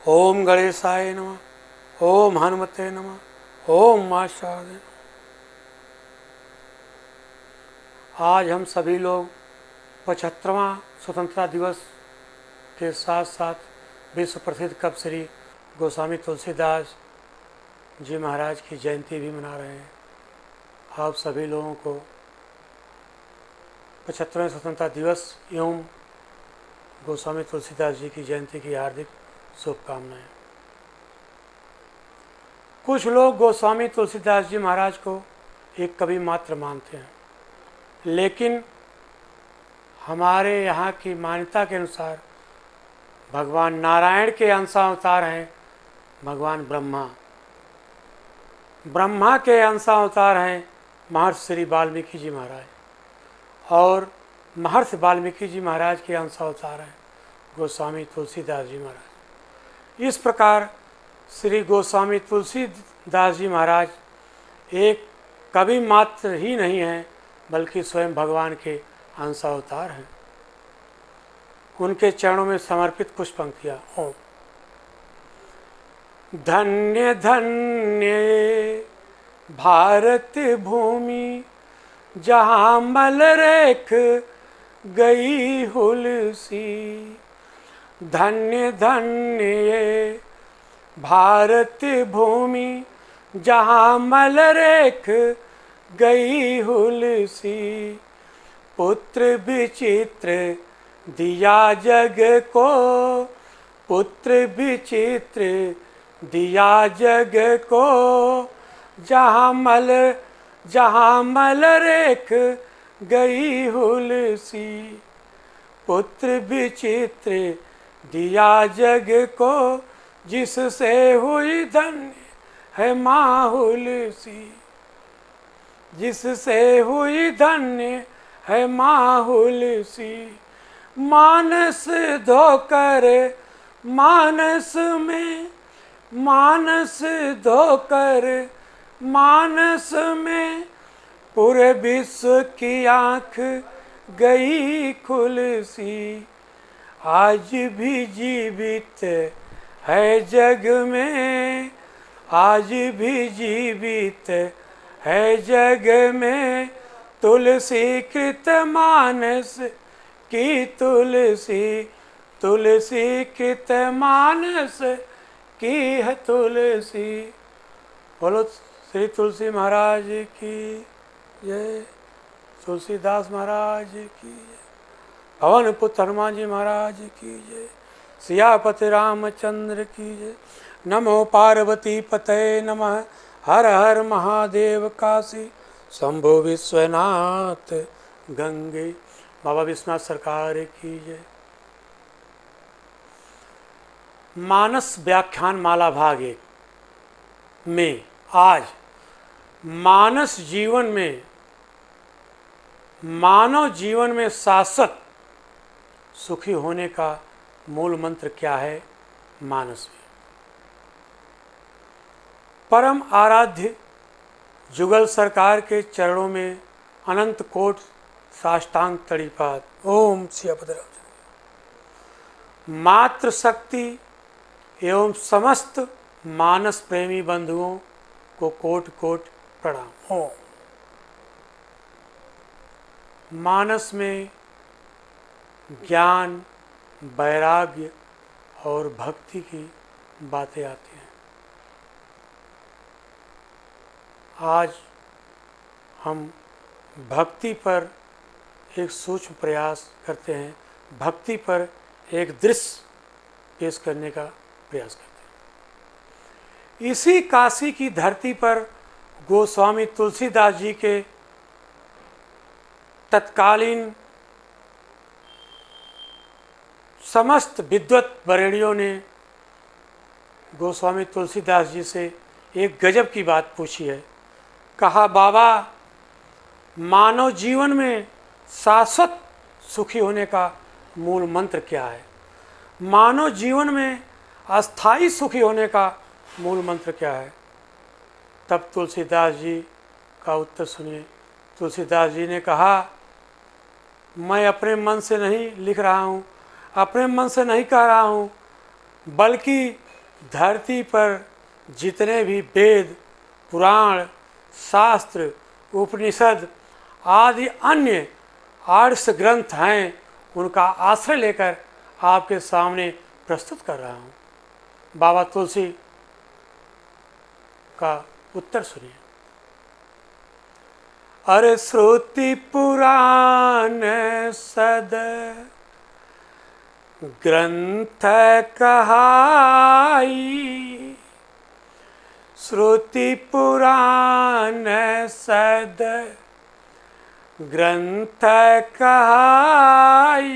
ओम गणेशाय नमः। ओम हनुमते नमः। ओम मां शारदे। आज हम सभी लोग 75वां स्वतंत्रता दिवस के साथ साथ विश्व प्रसिद्ध कवि श्री गोस्वामी तुलसीदास जी महाराज की जयंती भी मना रहे हैं। आप सभी लोगों को 75वें स्वतंत्रता दिवस एवं गोस्वामी तुलसीदास जी की जयंती की हार्दिक शुभकामनाएं। कुछ लोग गोस्वामी तुलसीदास जी महाराज को एक कवि मात्र मानते हैं, लेकिन हमारे यहाँ की मान्यता के अनुसार भगवान नारायण के अंशावतार हैं भगवान ब्रह्मा। ब्रह्मा के अंशावतार हैं महर्षि श्री वाल्मीकि जी महाराज, और महर्षि वाल्मीकि जी महाराज के अंशावतार हैं गोस्वामी तुलसीदास जी महाराज। इस प्रकार श्री गोस्वामी तुलसीदास जी महाराज एक कवि मात्र ही नहीं हैं, बल्कि स्वयं भगवान के अंशावतार हैं। उनके चरणों में समर्पित कुछ पंक्तियाँ। ओम धन्य धन्य भारत भूमि, जहाँ मल रेख गई हुलसी। धन्य धन्य भारत भूमि, जहाँ मल रेख गई हुलसी। पुत्र विचित्र दिया जग को, पुत्र विचित्र दिया जग को। जहाँ मल रेख गई हुलसी। पुत्र विचित्र दिया जग को, जिससे हुई धन्य है माँ हुलसी। जिससे हुई धन्य है माँ हुलसी। मानस धोकर मानस में, मानस धोकर मानस में, पूरे विश्व की आँख गई खुलसी। आज भी जीवित है जग में, आज भी जीवित है जग में, तुलसी कृत मानस की तुलसी। तुलसी कृत मानस की है तुलसी। बोलो श्री तुलसी महाराज की जय। तुलसीदास महाराज की जय। पवन पुत्र हनुमान जी महाराज की जय। सियापति रामचंद्र की जय। नमो पार्वती पतये नमः। हर हर महादेव काशी शंभो विश्वनाथ गंगे। बाबा विश्वनाथ सरकार की जय। मानस व्याख्यान माला भाग 1 में आज मानस जीवन में, मानव जीवन में शाश्वत सुखी होने का मूल मंत्र क्या है। मानस में परम आराध्य जुगल सरकार के चरणों में अनंत कोट साष्टांग तड़ीपाद। ओम सियापति राम। मातृ शक्ति एवं समस्त मानस प्रेमी बंधुओं को कोट कोट प्रणाम। ओम। मानस में ज्ञान, वैराग्य और भक्ति की बातें आती हैं। आज हम भक्ति पर एक सूक्ष्म प्रयास करते हैं, भक्ति पर एक दृश्य पेश करने का प्रयास करते हैं। इसी काशी की धरती पर गोस्वामी तुलसीदास जी के तत्कालीन समस्त विद्वत वरेण्यों ने गोस्वामी तुलसीदास जी से एक गजब की बात पूछी है। कहा, बाबा, मानव जीवन में शाश्वत सुखी होने का मूल मंत्र क्या है। मानव जीवन में अस्थाई सुखी होने का मूल मंत्र क्या है। तब तुलसीदास जी का उत्तर सुनिए। तुलसीदास जी ने कहा, मैं अपने मन से नहीं लिख रहा हूँ, अपने मन से नहीं कह रहा हूँ, बल्कि धरती पर जितने भी वेद, पुराण, शास्त्र, उपनिषद आदि अन्य आर्ष ग्रंथ हैं, उनका आश्रय लेकर आपके सामने प्रस्तुत कर रहा हूँ। बाबा तुलसी का उत्तर सुनिए। अरे श्रुति पुराण सद ग्रंथ कहाई, श्रुति पुराण सद ग्रंथ कहाई,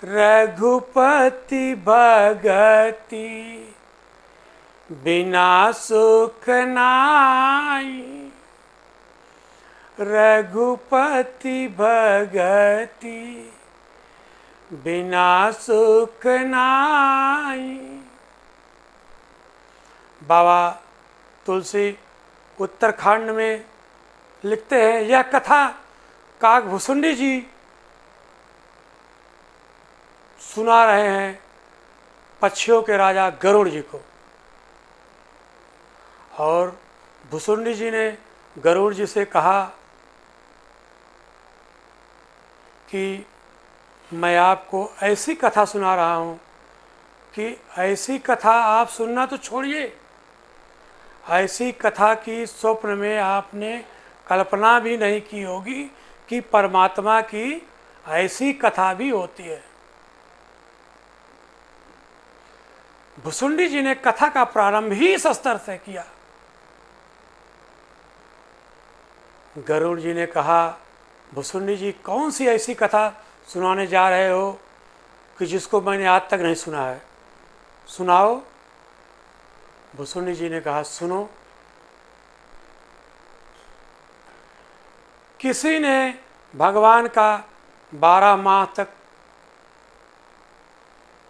रघुपति भगति बिना सुख नाई, रघुपति भगति बिना सुख नाई। बाबा तुलसी उत्तराखंड में लिखते हैं, यह कथा काकभुसुंडी जी सुना रहे हैं पक्षियों के राजा गरुड़ जी को, और भुसुंडी जी ने गरुड़ जी से कहा कि मैं आपको ऐसी कथा सुना रहा हूँ कि ऐसी कथा आप सुनना तो छोड़िए, ऐसी कथा की स्वप्न में आपने कल्पना भी नहीं की होगी कि परमात्मा की ऐसी कथा भी होती है। भुसुंडी जी ने कथा का प्रारंभ ही इस स्तर से किया। गरुड़ जी ने कहा, भुसुंडी जी कौन सी ऐसी कथा सुनाने जा रहे हो कि जिसको मैंने आज तक नहीं सुना है, सुनाओ। भुसुंडी जी ने कहा, सुनो। किसी ने भगवान का 12 माह तक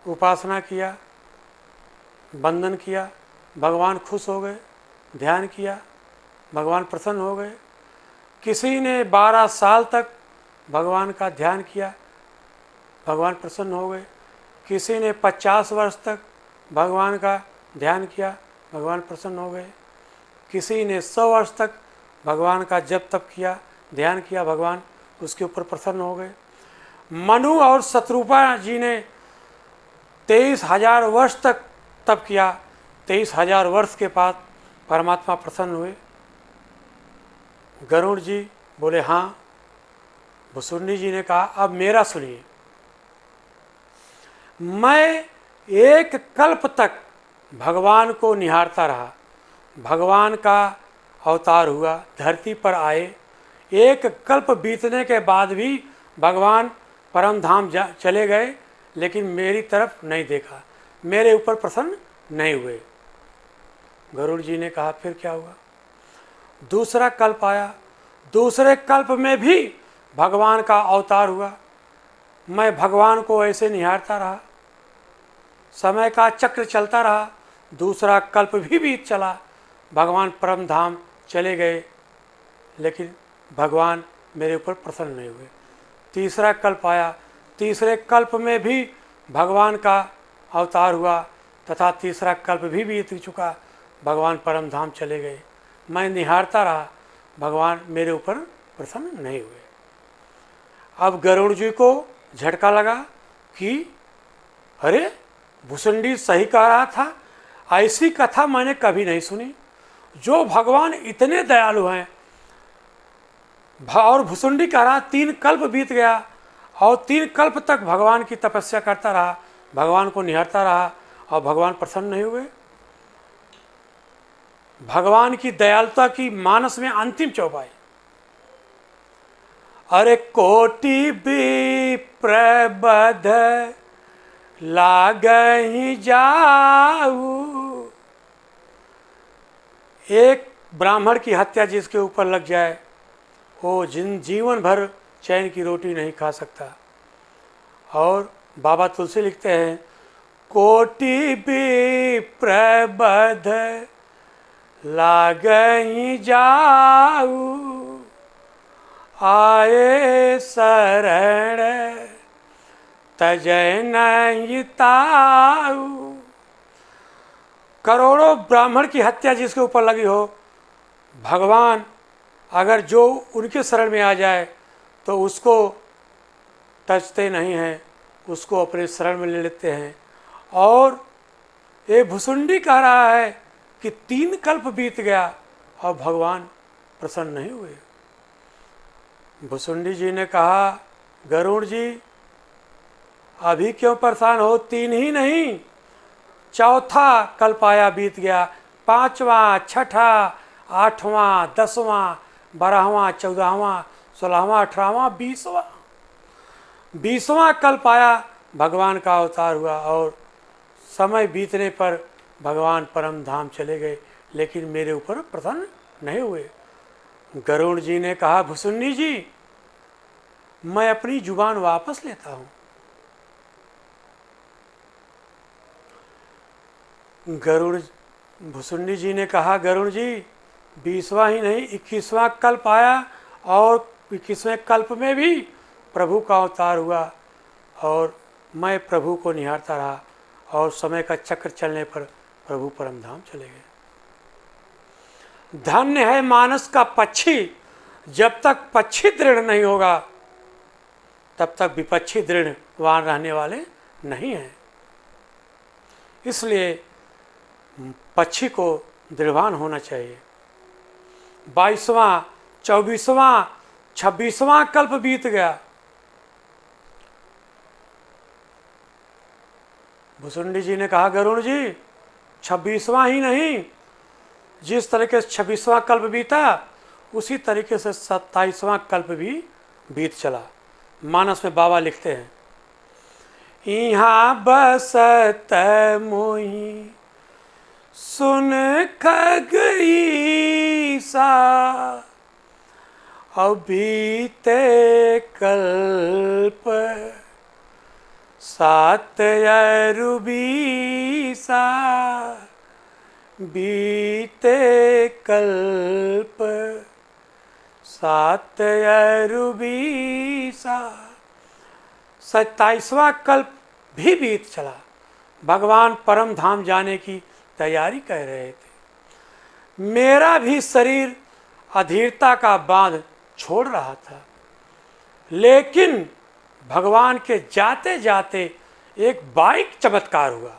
उपासना किया, वंदन किया, भगवान खुश हो गए, ध्यान किया, भगवान प्रसन्न हो गए। किसी ने 12 साल तक भगवान का ध्यान किया, भगवान प्रसन्न हो गए। किसी ने 50 वर्ष तक भगवान का ध्यान किया, भगवान प्रसन्न हो गए। किसी ने 100 वर्ष तक भगवान का जप तप किया, ध्यान किया, भगवान उसके ऊपर प्रसन्न हो गए। मनु और शत्रुपा जी ने 23,000 वर्ष तक तप किया, 23,000 वर्ष के बाद परमात्मा प्रसन्न हुए। गरुड़ जी बोले, हाँ। भुसुंडी जी ने कहा, अब मेरा सुनिए। मैं एक कल्प तक भगवान को निहारता रहा, भगवान का अवतार हुआ, धरती पर आए। एक कल्प बीतने के बाद भी भगवान परम धाम चले गए, लेकिन मेरी तरफ नहीं देखा, मेरे ऊपर प्रसन्न नहीं हुए। गरुड़ जी ने कहा, फिर क्या हुआ? दूसरा कल्प आया, दूसरे कल्प में भी भगवान का अवतार हुआ। मैं भगवान को ऐसे निहारता रहा, समय का चक्र चलता रहा, दूसरा कल्प भी बीत चला, भगवान परम धाम चले गए, लेकिन भगवान मेरे ऊपर प्रसन्न नहीं हुए। तीसरा कल्प आया, तीसरे कल्प में भी भगवान का अवतार हुआ, तथा तीसरा कल्प भी बीत चुका, भगवान परम धाम चले गए। मैं निहारता रहा, भगवान मेरे ऊपर प्रसन्न नहीं हुए। अब गरुड़ जी को झटका लगा कि अरे, भुसुंडी सही कह रहा था, ऐसी कथा मैंने कभी नहीं सुनी। जो भगवान इतने दयालु हैं, और भुसुंडी कह रहा 3 कल्प बीत गया और 3 कल्प तक भगवान की तपस्या करता रहा, भगवान को निहारता रहा और भगवान प्रसन्न नहीं हुए। भगवान की दयालुता की मानस में अंतिम चौपाई। अरे कोटि विप्रबध लागहि जाऊ, एक ब्राह्मण की हत्या जिसके ऊपर लग जाए, वो जीवन भर चैन की रोटी नहीं खा सकता। और बाबा तुलसी लिखते हैं, कोटि विप्रबध लागहि जाऊ, आए शरण तजय नहीं ताऊ। करोड़ों ब्राह्मण की हत्या जिसके ऊपर लगी हो, भगवान अगर जो उनके शरण में आ जाए तो उसको टचते नहीं हैं, उसको अपने शरण में ले लेते हैं। और ये भुसुंडी कह रहा है कि 3 कल्प बीत गया और भगवान प्रसन्न नहीं हुए। भुसुंडी जी ने कहा, गरुड़ जी अभी क्यों परेशान हो, 3 ही नहीं, 4था कल्प आया बीत गया, 5वां, 6ठा, 8वां, 10वां, 12वां, 14वां, 16वां, 18वां, 20वां कल्प आया, भगवान का अवतार हुआ और समय बीतने पर भगवान परम धाम चले गए, लेकिन मेरे ऊपर प्रसन्न नहीं हुए। गरुड़ जी ने कहा, भुसुंडी जी मैं अपनी जुबान वापस लेता हूँ। भुसुंडी जी ने कहा, गरुड़ जी 20वां ही नहीं 21वां कल्प आया और 21वें कल्प में भी प्रभु का अवतार हुआ और मैं प्रभु को निहारता रहा और समय का चक्र चलने पर प्रभु परमधाम चले गए। धन्य है मानस का पक्षी, जब तक पक्षी दृढ़ नहीं होगा तब तक विपक्षी दृढ़ वहाँ रहने वाले नहीं हैं। इसलिए पक्षी को दृढ़वान होना चाहिए। 22वां, 24वां, 26वां कल्प बीत गया। भुसुंडी जी ने कहा, गरुड़ जी 26वां ही नहीं, जिस तरीके से 26वां कल्प बीता उसी तरीके से 27वां कल्प भी बीत चला। मानस में बाबा लिखते हैं, यहाँ बसत मोही सुन खगई सा, अबीते कल्प 7 अरुबीसा, बीते कल्प 7 अरुबीसा। 27वां कल्प भी बीत चला। भगवान परम धाम जाने की तैयारी कर रहे थे। मेरा भी शरीर अधीरता का बांध छोड़ रहा था, लेकिन भगवान के जाते जाते एक बारीक चमत्कार हुआ।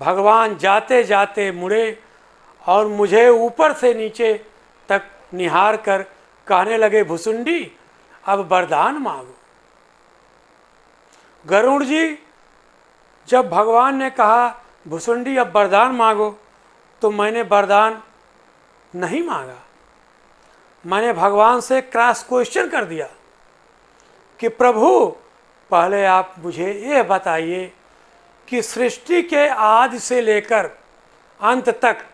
भगवान जाते जाते मुड़े और मुझे ऊपर से नीचे तक निहार कर कहने लगे, भुसुंडी अब वरदान मांगो। गरुड़ जी जब भगवान ने कहा भुसुंडी अब वरदान मांगो, तो मैंने वरदान नहीं मांगा। मैंने भगवान से क्रॉस क्वेश्चन कर दिया कि प्रभु पहले आप मुझे ये बताइए कि सृष्टि के आदि से लेकर अंत तक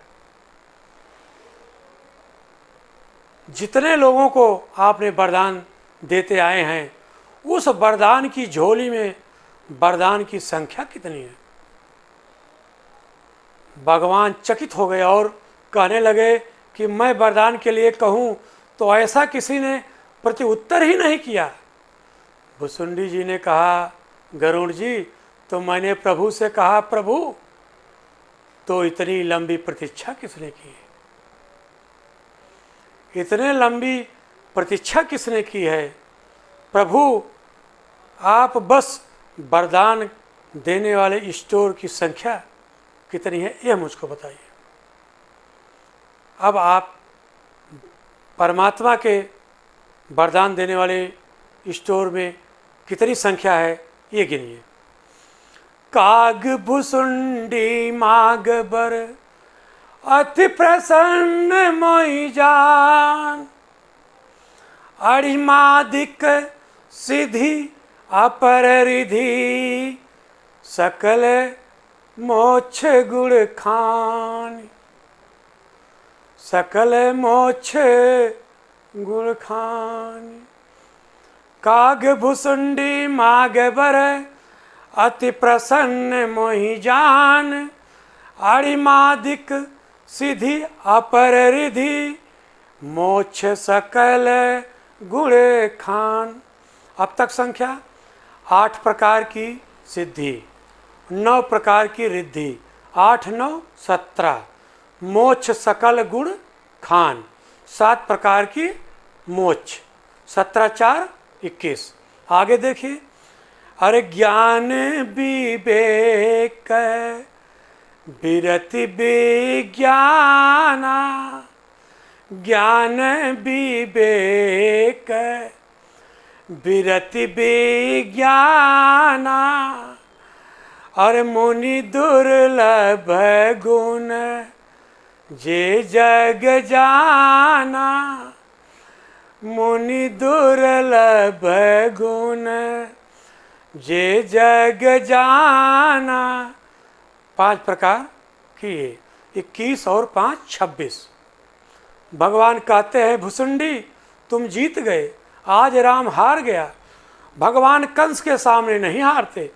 जितने लोगों को आपने वरदान देते आए हैं, उस वरदान की झोली में वरदान की संख्या कितनी है। भगवान चकित हो गए और कहने लगे कि मैं वरदान के लिए कहूँ तो ऐसा किसी ने प्रति उत्तर ही नहीं किया। भुसुंडी जी ने कहा, गरुड़ जी तो मैंने प्रभु से कहा, प्रभु तो इतनी लंबी प्रतीक्षा किसने की है, इतने लंबी प्रतीक्षा किसने की है। प्रभु आप बस वरदान देने वाले स्टोर की संख्या कितनी है यह मुझको बताइए। अब आप परमात्मा के वरदान देने वाले स्टोर में कितनी संख्या है ये गिनिए। काग भुसुंडी माग बर अति प्रसन्न मोहि जान, अरिमादिक सिद्धि अपर रिधि, सकल मोक्ष गुण खान, सकल मोक्ष गुण खान। काग भुसुंडी माग बर अति प्रसन्न मोहि जान, अरिमादिक सिद्धि अपर रिधि, मोक्ष सकल गुण खान। अब तक संख्या 8 प्रकार की सिद्धि, 9 प्रकार की रिद्धि 8 9 17, मोक्ष सकल गुण खान, 7 प्रकार की मोक्ष, 17 4 21। आगे देखिए, अरे ज्ञान विवेक विरति विज्ञाना, ज्ञान विवेक विरति विज्ञाना, और मुनि दुर्लभ गुण जे जग जाना, मुनि दुर्लभ गुण जे जग जाना। 5 प्रकार किए, 21 और 5 26। भगवान कहते हैं भुसुंडी तुम जीत गए, आज राम हार गया। भगवान कंस के सामने नहीं हारते,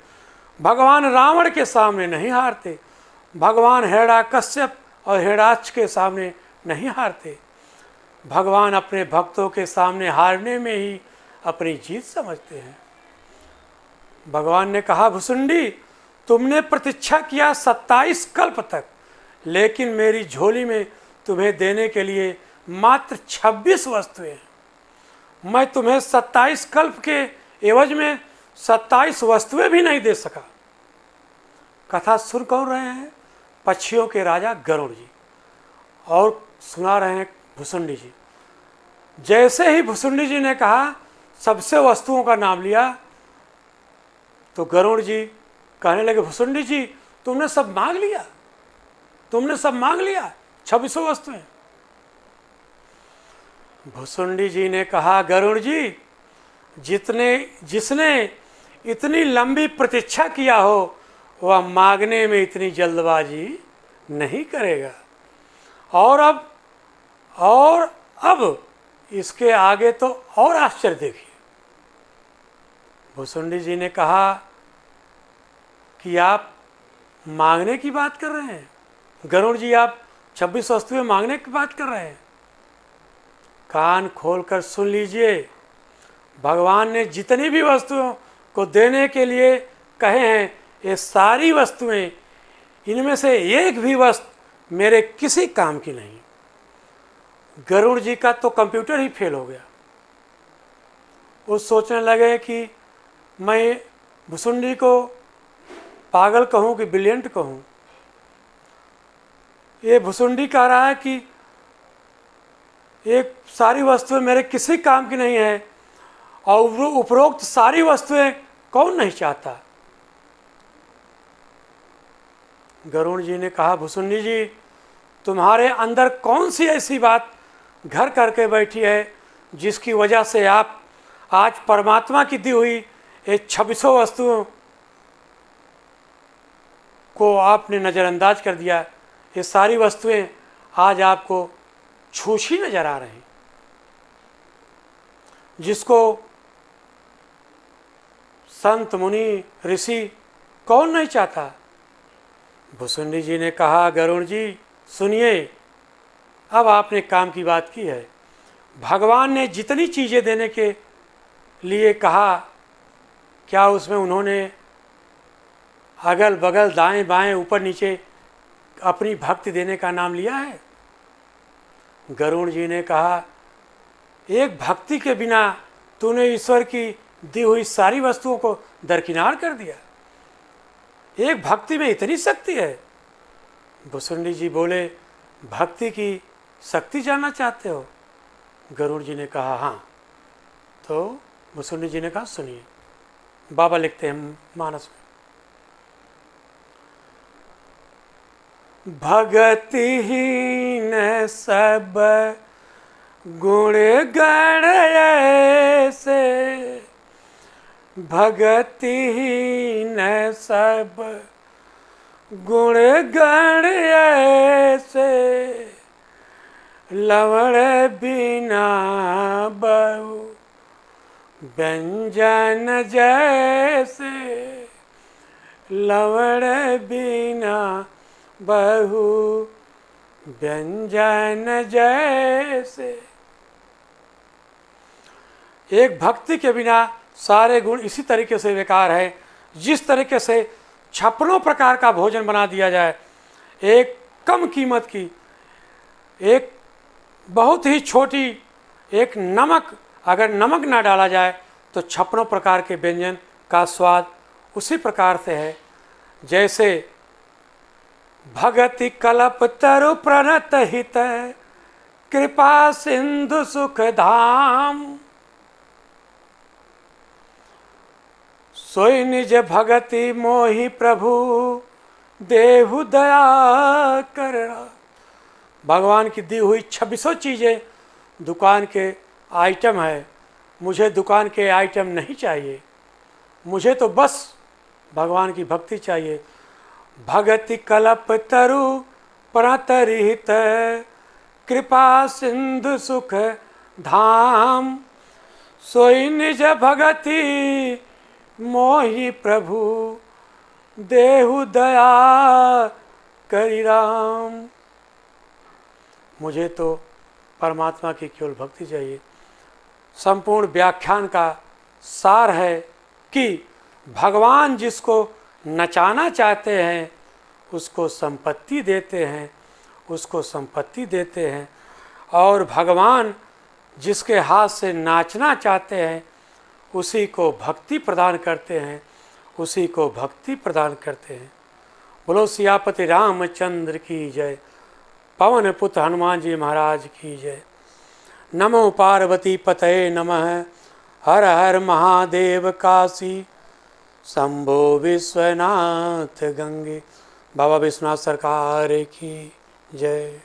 भगवान रावण के सामने नहीं हारते, भगवान हिरण्यकश्यप और हिरण्याक्ष के सामने नहीं हारते। भगवान अपने भक्तों के सामने हारने में ही अपनी जीत समझते हैं। भगवान ने कहा भुसुंडी तुमने प्रतीक्षा किया 27 कल्प तक, लेकिन मेरी झोली में तुम्हें देने के लिए मात्र 26 वस्तुएं हैं। मैं तुम्हें 27 कल्प के एवज में 27 वस्तुएं भी नहीं दे सका। कथा सुन कौन रहे हैं? पक्षियों के राजा गरुड़ जी, और सुना रहे हैं भुसुंडी जी। जैसे ही भुसुंडी जी ने कहा, सबसे वस्तुओं का नाम लिया, तो गरुड़ जी कहने लगे भुसुंडी जी तुमने सब मांग लिया, तुमने सब मांग लिया, 26 वस्तुएं। भुसुंडी जी ने कहा गरुड़ जी जिसने इतनी लंबी प्रतीक्षा किया हो वह मांगने में इतनी जल्दबाजी नहीं करेगा। और अब इसके आगे तो और आश्चर्य देखिए। भुसुंडी जी ने कहा कि आप मांगने की बात कर रहे हैं गरुड़ जी, आप 26 वस्तुएं मांगने की बात कर रहे हैं। कान खोलकर सुन लीजिए, भगवान ने जितनी भी वस्तुओं को देने के लिए कहे हैं, ये सारी वस्तुएं, इनमें से एक भी वस्तु मेरे किसी काम की नहीं। गरुड़ जी का तो कंप्यूटर ही फेल हो गया। वो सोचने लगे कि मैं भुसुंडी को पागल कहूँ कि ब्रिलियंट कहूँ। ये भुसुंडी कह रहा है कि एक सारी वस्तुएं मेरे किसी काम की नहीं है, और उपरोक्त सारी वस्तुएं कौन नहीं चाहता। गरुड़ जी ने कहा भुसुंडी जी तुम्हारे अंदर कौन सी ऐसी बात घर करके बैठी है जिसकी वजह से आप आज परमात्मा की दी हुई ये 26 वस्तुओं को आपने नज़रअंदाज कर दिया। ये सारी वस्तुएं आज आपको छूछी नजर आ रही, जिसको संत मुनि ऋषि कौन नहीं चाहता। भुसुंडी जी ने कहा गरुड़ जी सुनिए, अब आपने काम की बात की है। भगवान ने जितनी चीज़ें देने के लिए कहा, क्या उसमें उन्होंने अगल बगल दाएं बाएं ऊपर नीचे अपनी भक्ति देने का नाम लिया है? गरुड़ जी ने कहा एक भक्ति के बिना तूने ईश्वर की दी हुई सारी वस्तुओं को दरकिनार कर दिया। एक भक्ति में इतनी शक्ति है। भुसुंडी जी बोले भक्ति की शक्ति जानना चाहते हो? गरुड़ जी ने कहा हाँ। तो भुसुंडी जी ने कहा सुनिए, बाबा लिखते हैं मानस में, भगतिहीन सब गुण गण ऐसे, भगतिहीन सब गुण गण ऐसे, लवण बिना बहु व्यंजन जैसे, लवण बिना बहु व्यंजन जैसे। एक भक्ति के बिना सारे गुण इसी तरीके से बेकार है। जिस तरीके से 56 प्रकार का भोजन बना दिया जाए एक कम कीमत की, एक बहुत ही छोटी, एक नमक, अगर नमक ना डाला जाए तो छप्पनों प्रकार के व्यंजन का स्वाद उसी प्रकार से है। जैसे भगति कल्प तरु प्रणत हित, कृपा सिंधु सुख धाम, सोई निज भगति मोहि प्रभु, देहु दया करना। भगवान की दी हुई 2600 चीज़ें दुकान के आइटम है, मुझे दुकान के आइटम नहीं चाहिए, मुझे तो बस भगवान की भक्ति चाहिए। भगति कल्प तरु प्रणतरहित, कृपा सिंधु सुख धाम, सोई निज भगति मोहि प्रभु, देहु दया करि राम। मुझे तो परमात्मा की केवल भक्ति चाहिए। संपूर्ण व्याख्यान का सार है कि भगवान जिसको नचाना चाहते हैं उसको संपत्ति देते हैं, उसको संपत्ति देते हैं, और भगवान जिसके हाथ से नाचना चाहते हैं उसी को भक्ति प्रदान करते हैं, उसी को भक्ति प्रदान करते हैं। बोलो सियापति रामचंद्र की जय, पवन पुत्र हनुमान जी महाराज की जय। नमो पार्वती पतये नमः, हर हर महादेव काशी शंभो विश्वनाथ गंगे। बाबा विश्वनाथ सरकार की जय।